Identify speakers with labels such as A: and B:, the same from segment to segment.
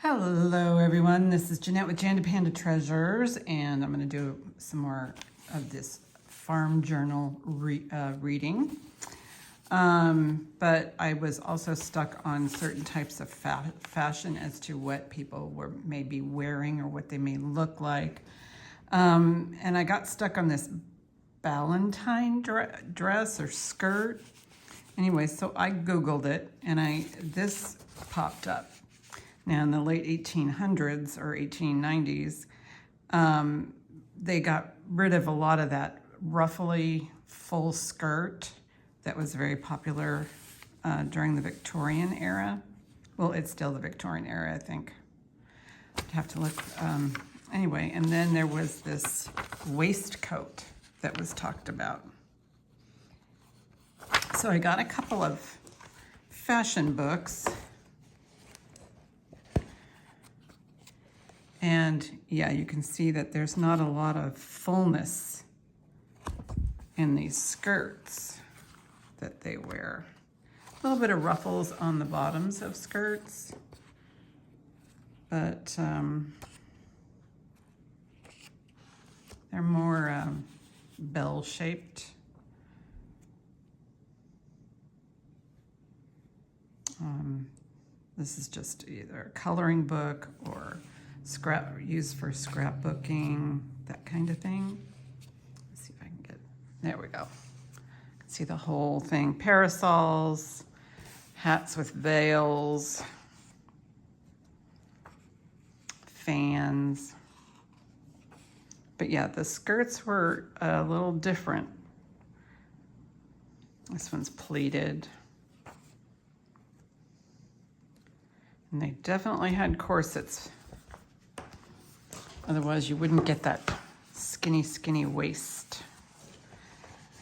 A: Hello everyone, this is Jeanette with Janda Panda Treasures, and I'm going to do some more of this farm journal reading. But I was also stuck on certain types of fashion as to what people were maybe wearing or what they may look like. And I got stuck on this Ballantine dress or skirt. Anyway, so I Googled it and this popped up. Now, in the late 1800s or 1890s, they got rid of a lot of that ruffly full skirt that was very popular during the Victorian era. Well, it's still the Victorian era, I think. I'd have to look. Anyway, and then there was this waistcoat that was talked about. So I got a couple of fashion books. And yeah, you can see that there's not a lot of fullness in these skirts that they wear. A little bit of ruffles on the bottoms of skirts, but they're more bell-shaped. This is just either a coloring book or used for scrapbooking, that kind of thing. Let's see if I can get, there we go. You can see the whole thing. Parasols, hats with veils, fans. But yeah, the skirts were a little different. This one's pleated. And they definitely had corsets. Otherwise, you wouldn't get that skinny waist.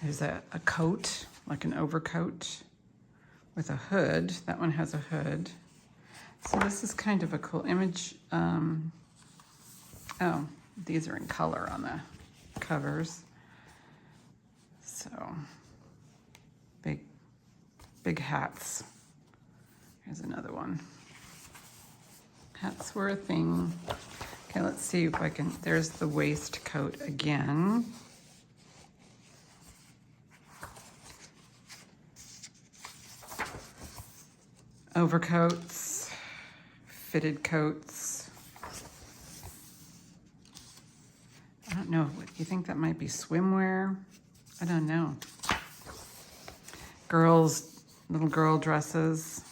A: There's a coat, like an overcoat with a hood. That one has a hood. So this is kind of a cool image. Oh, these are in color on the covers. So, big hats. Here's another one. Hats were a thing. Okay, let's see if I can, there's the waistcoat again. Overcoats, fitted coats. I don't know, do you think that might be swimwear? I don't know. Girls, little girl dresses.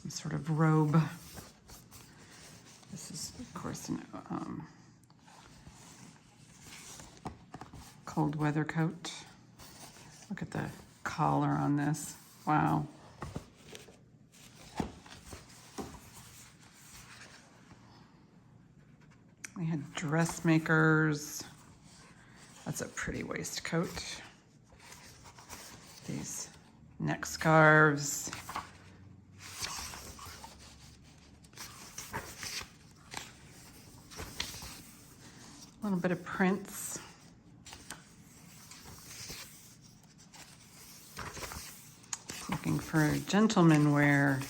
A: Sort of robe. This is, of course, an cold weather coat. Look at the collar on this. Wow. We had dressmakers. That's a pretty waistcoat. These neck scarves. A little bit of prints. Looking for gentleman wear.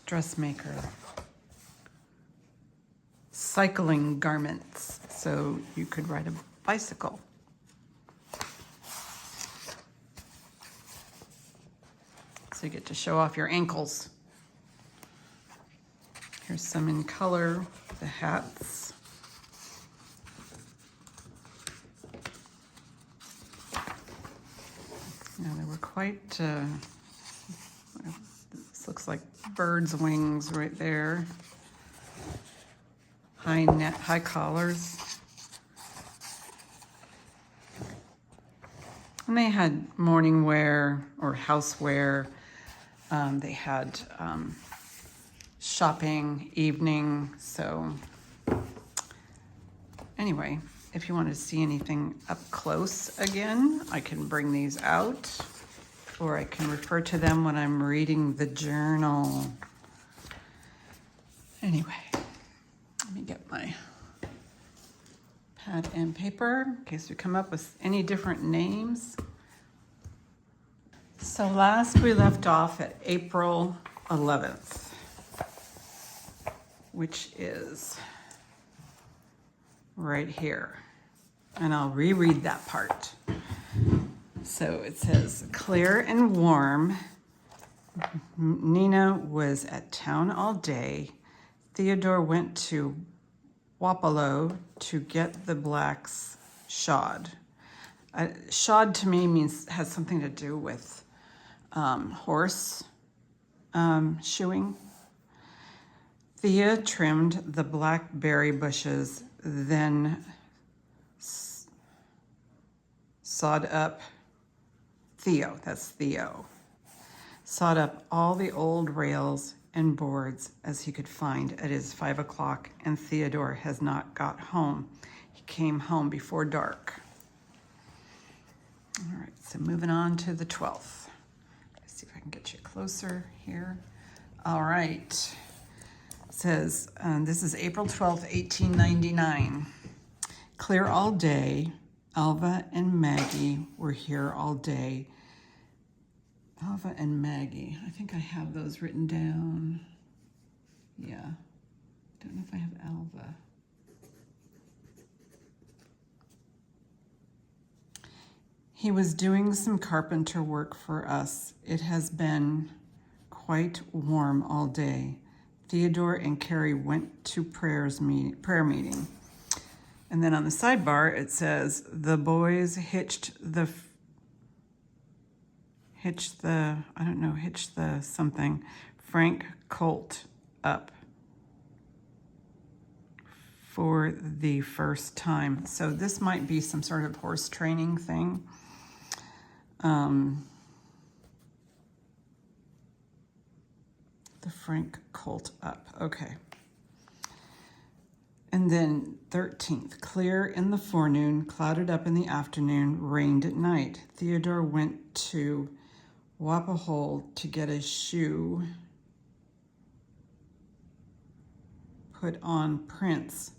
A: Dressmaker. Cycling garments, so you could ride a bicycle. So you get to show off your ankles. Here's some in color, the hats. Now they were quite, this looks like bird's wings right there. High collars. And they had morning wear or housewear. They had shopping, evening. So anyway, if you want to see anything up close again, I can bring these out, or I can refer to them when I'm reading the journal. Anyway, let me get my pad and paper in case we come up with any different names. So last we left off at April 11th, which is right here. And I'll reread that part. So it says, clear and warm. Nina was at town all day. Theodore went to Wapello to get the blacks shod. Shod to me has something to do with horse shoeing. Thea trimmed the blackberry bushes, then sawed up Theo, that's Theo, sawed up all the old rails and boards as he could find at his 5 o'clock, and Theodore has not got home. He came home before dark. All right, so moving on to the 12th. Let's see if I can get you closer here. All right. It says, this is April 12th, 1899. Clear all day. Alva and Maggie were here all day. Alva and Maggie. I think I have those written down. Yeah. Don't know if I have Alva. He was doing some carpenter work for us. It has been quite warm all day. Theodore and Carrie went to prayer meeting. And then on the sidebar, it says, the boys hitched the something, Frank Colt up for the first time. So this might be some sort of horse training thing. The Frank Colt up, okay. And then 13th, clear in the forenoon, clouded up in the afternoon, rained at night. Theodore went to Wapello to get a shoe put on Prince,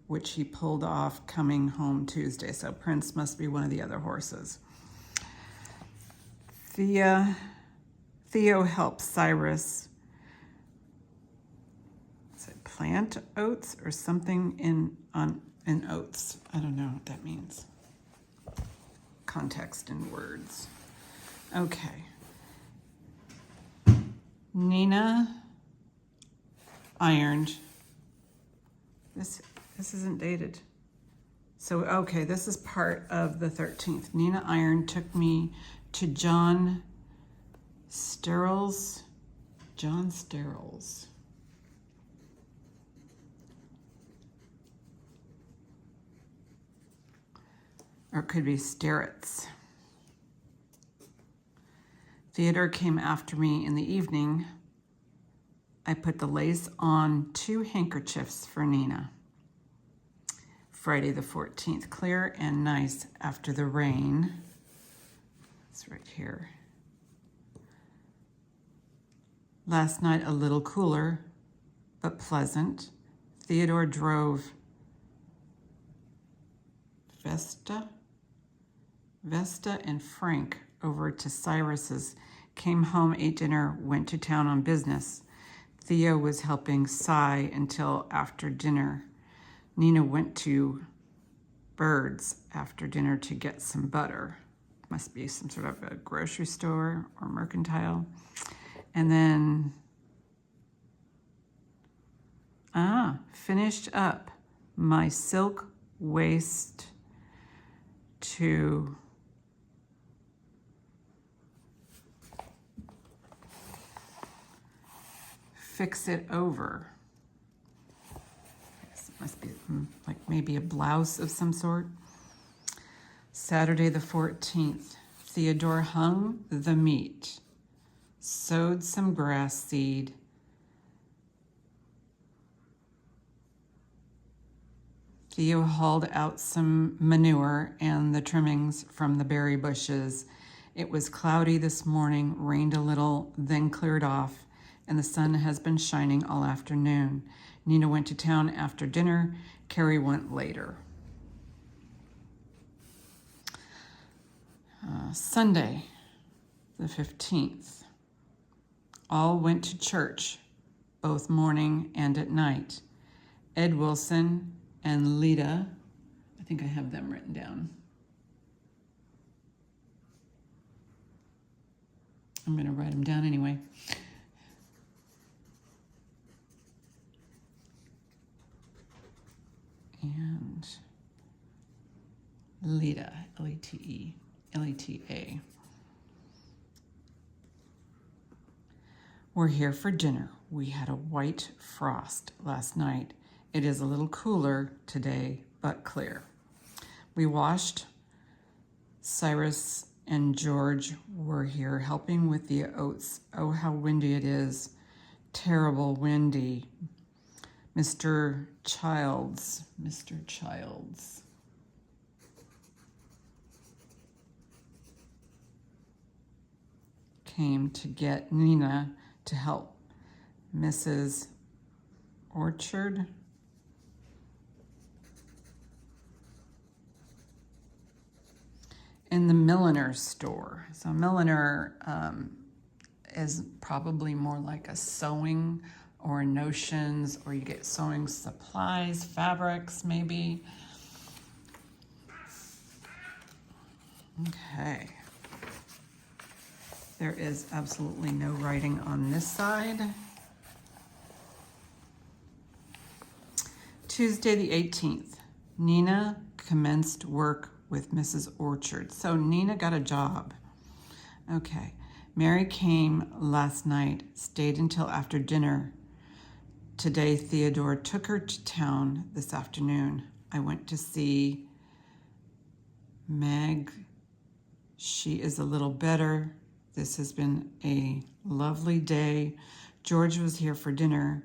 A: which he pulled off coming home Tuesday. So Prince must be one of the other horses. Theo helped Cyrus plant oats or something in oats. I don't know what that means. Context in words. Okay. Nina ironed. This isn't dated. So, okay, this is part of the 13th. Nina ironed took me to John Sterrell's. Or it could be Sterrett's. Theodore came after me in the evening. I put the lace on 2 handkerchiefs for Nina. Friday the 14th, clear and nice after the rain. It's right here. Last night a little cooler, but pleasant. Theodore drove Vesta and Frank over to Cyrus's, came home, ate dinner, went to town on business. Theo was helping Cy until after dinner. Nina went to Bird's after dinner to get some butter. Must be some sort of a grocery store or mercantile. And then, finished up my silk waist to fix it over. It must be like maybe a blouse of some sort. Saturday the 14th, Theodore hung the meat, sowed some grass seed, Theo hauled out some manure and the trimmings from the berry bushes. It was cloudy this morning, rained a little, then cleared off, and the sun has been shining all afternoon. Nina went to town after dinner. Carrie went later. Sunday, the 15th. All went to church, both morning and at night. Ed Wilson and Lita, I think I have them written down. I'm going to write them down anyway. And Lita, L-E-T-E, L-E-T-A. We're here for dinner. We had a white frost last night. It is a little cooler today, but clear. We washed. Cyrus and George were here helping with the oats. Oh, how windy it is. Terrible windy. Mr. Childs came to get Nina to help Mrs. Orchard. In the milliner's store. So milliner is probably more like a sewing or notions, or you get sewing supplies, fabrics maybe. Okay. There is absolutely no writing on this side. Tuesday the 18th, Nina commenced work with Mrs. Orchard. So Nina got a job. Okay. Mary came last night, stayed until after dinner. Today, Theodore took her to town this afternoon. I went to see Meg. She is a little better. This has been a lovely day. George was here for dinner.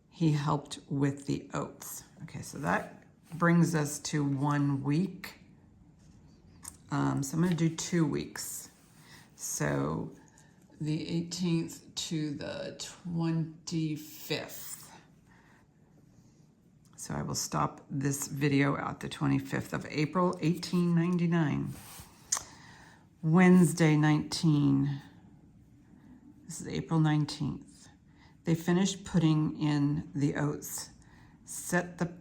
A: He helped with the oats. Okay, so that brings us to 1 week. So I'm going to do 2 weeks. So the 18th to the 25th. So I will stop this video at the 25th of April, 1899. Wednesday, 19. This is April 19th. They finished putting in the oats, set the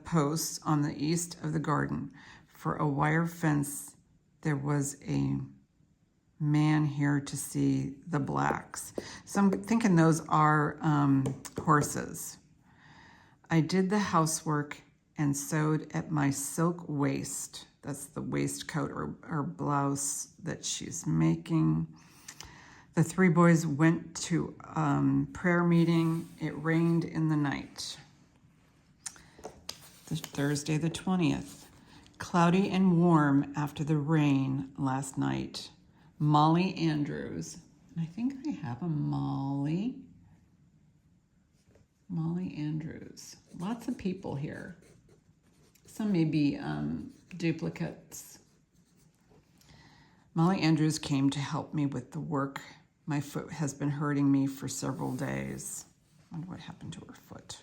A: posts on the east of the garden. For a wire fence, there was a man here to see the blacks. So I'm thinking those are horses. I did the housework and sewed at my silk waist. That's the waistcoat or blouse that she's making. The 3 boys went to prayer meeting. It rained in the night. Thursday the 20th. Cloudy and warm after the rain last night. Molly Andrews. I think I have a Molly. Molly Andrews. Lots of people here. Some may be duplicates. Molly Andrews came to help me with the work. My foot has been hurting me for several days. I wonder what happened to her foot.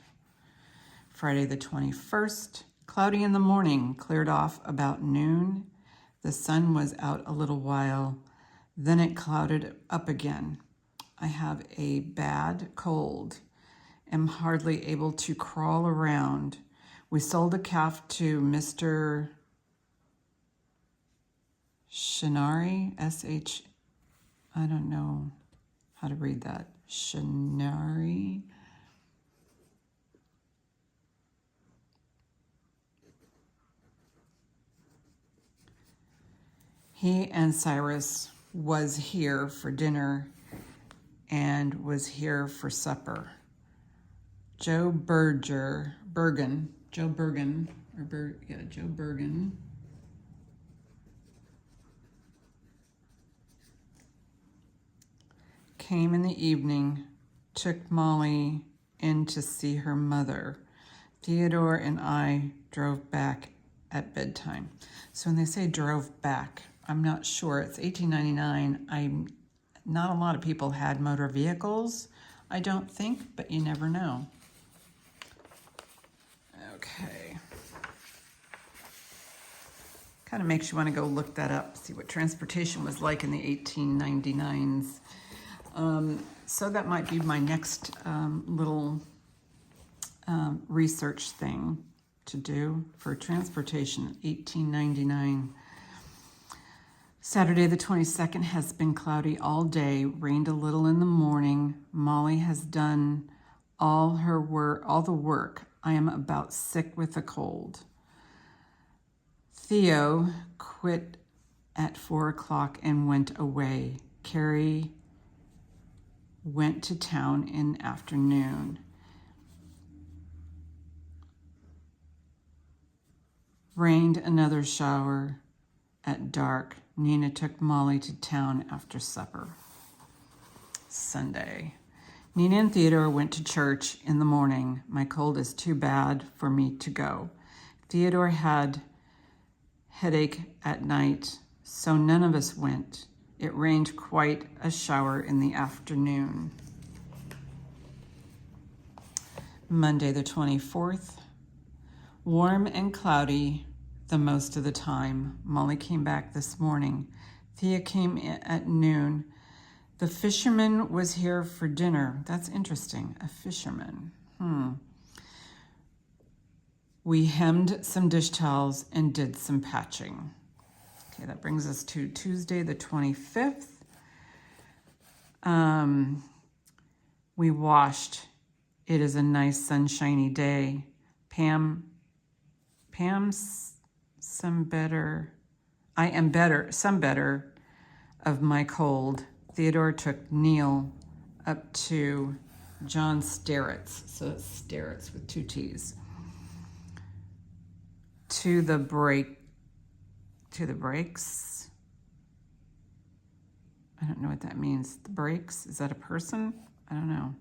A: Friday the 21st. Cloudy in the morning, cleared off about noon. The sun was out a little while. Then it clouded up again. I have a bad cold. Am hardly able to crawl around. We sold a calf to Mr. Shinari, S-H, I don't know how to read that. Shinari. He and Cyrus was here for dinner and was here for supper. Joe Bergen came in the evening, took Molly in to see her mother. Theodore and I drove back at bedtime. So when they say drove back, I'm not sure. It's 1899. Not a lot of people had motor vehicles, I don't think, but you never know. Okay. Kind of makes you want to go look that up, see what transportation was like in the 1899s. So that might be my next little research thing to do for transportation, 1899. Saturday the 22nd has been cloudy all day, rained a little in the morning. Molly has done all the work. I am about sick with a cold. Theo quit at 4 o'clock and went away. Carrie went to town in afternoon. Rained another shower at dark. Nina took Molly to town after supper. Sunday. Nina and Theodore went to church in the morning. My cold is too bad for me to go. Theodore had headache at night, so none of us went. It rained quite a shower in the afternoon. Monday the 24th. Warm and cloudy the most of the time. Molly came back this morning. Thea came in at noon. The fisherman was here for dinner. That's interesting, a fisherman. We hemmed some dish towels and did some patching. Okay, that brings us to Tuesday the 25th. We washed. It is a nice sunshiny day. Pam's some better of my cold. Theodore took Neil up to John Starrett's, so it's Starrett's with 2 T's. To the breaks. I don't know what that means. The breaks, is that a person? I don't know.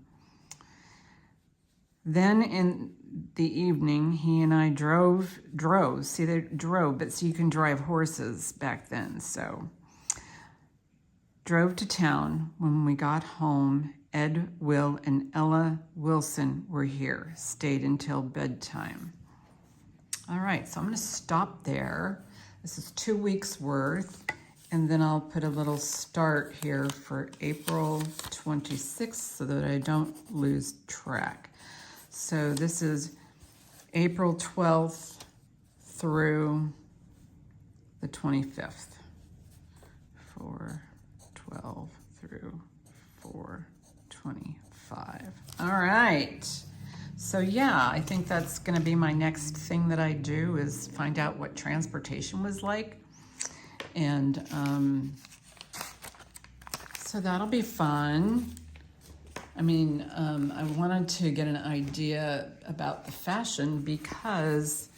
A: Then in the evening, he and I drove. See, they drove, but so you can drive horses back then, so. Drove to town. When we got home, Ed, Will, and Ella Wilson were here. Stayed until bedtime. All right, so I'm going to stop there. This is 2 weeks worth, and then I'll put a little start here for April 26th so that I don't lose track. So this is April 12th through the 25th. 4/12 through 4/25. All right. So yeah, I think that's going to be my next thing that I do is find out what transportation was like. And so that'll be fun. I mean, I wanted to get an idea about the fashion because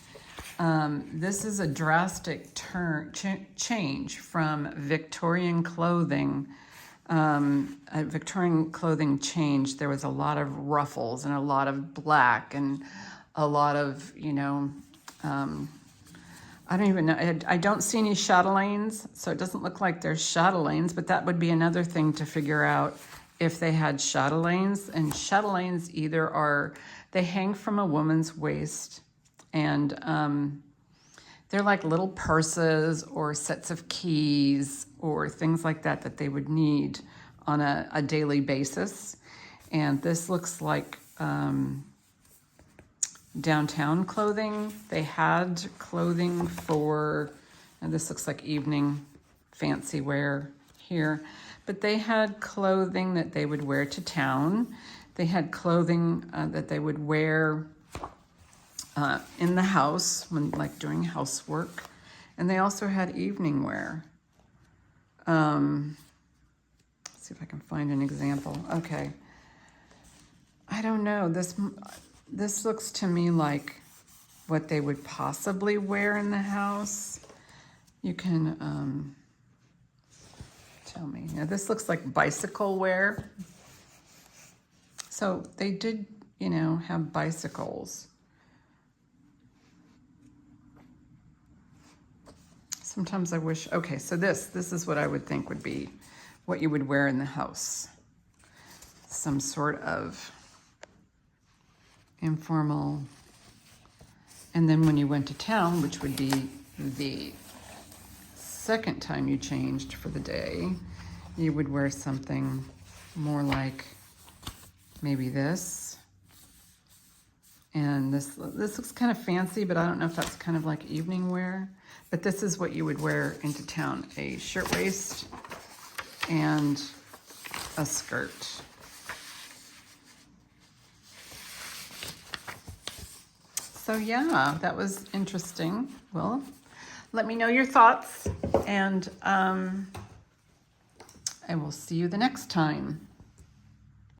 A: this is a drastic change from Victorian clothing. Victorian clothing changed. There was a lot of ruffles and a lot of black and a lot of, I don't even know. I don't see any chatelaines, so it doesn't look like there's chatelaines, but that would be another thing to figure out if they had chatelaines. And chatelaines they hang from a woman's waist, and they're like little purses or sets of keys or things like that that they would need on a daily basis. And this looks like downtown clothing. They had clothing and this looks like evening fancy wear here, but they had clothing that they would wear to town. They had clothing that they would wear in the house during housework, and they also had evening wear. Let's see if I can find an example. Okay, I don't know. This looks to me like what they would possibly wear in the house. You can tell me. Now this looks like bicycle wear. So they did, have bicycles. Sometimes I wish, okay, so this is what I would think would be what you would wear in the house. Some sort of informal, and then when you went to town, which would be second time you changed for the day, you would wear something more like maybe this. And this looks kind of fancy, but I don't know if that's kind of like evening wear. But this is what you would wear into town: a shirtwaist and a skirt. So yeah, that was interesting. Well, let me know your thoughts, and I will see you the next time.